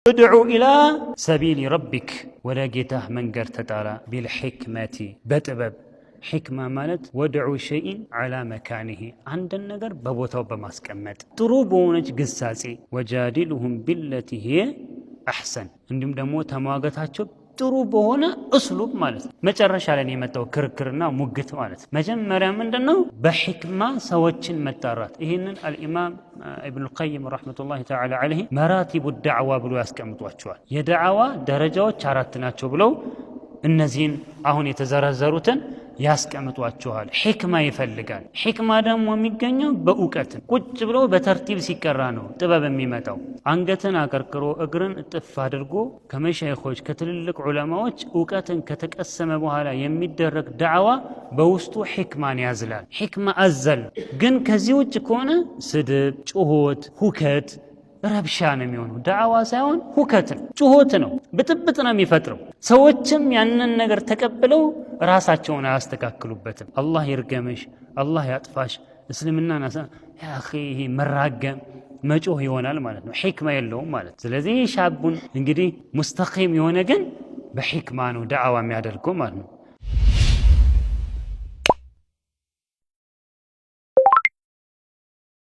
ادعو إلى سبيل ربك ولا جيته منقر تتارى بالحكمة بتبب حكمة مالت ودعو شيء على مكانه عند النجر ببوتو بماسكمت تروبونج قساسي وجادلهم بالتي هي أحسن عندهم دمو تماغتاتشو تروبونا أسلوب مالت مجرش على نيمتو كركرنا مقت مالت مجمرا من دنو بحكمة سوتشن متارات إهن الإمام ابن القيم رحمة الله تعالى عليه مراتب الدعوة بلو يسكمتواتشوال يدعوة درجات شارتناتشو بلو النزين አሁን የተዘረዘሩትን ያስቀምጧቸዋል ሕክማ ይፈልጋል ሕክማ ደግሞ የሚገኘው በእውቀት ቁጭ ብሎ በተርቲብ ሲቀራ ነው ጥበብ የሚመጣው አንገትን አቀርቅሮ እግርን ጥፍ አድርጎ ከመሻይኾች ከትልልቅ ዑለማዎች እውቀትን ከተቀሰመ በኋላ የሚደረግ ዳዕዋ በውስጡ ሕክማን ያዝላል ሕክማ አዘል ግን ከዚህ ውጭ ከሆነ ስድብ ጩኸት ሁከት ረብሻ ነው የሚሆነው ዳዕዋ ሳይሆን ሁከት ነው ጩኸት ነው ብጥብጥ ነው የሚፈጥረው ሰዎችም ያንን ነገር ተቀበለው ራሳቸውን አያስተካክሉበትም አላህ ይርገምሽ አላህ ያጥፋሽ እስልምና ናሳ ያ اخي መራገም መጮህ ይሆናል ማለት ነው ሕክማ የለውም ማለት ስለዚህ ሻቡን እንግዲህ ሙስተቂም የሆነ ግን በሕክማ ነው ዳዕዋ የሚያደርገው ማለት ነው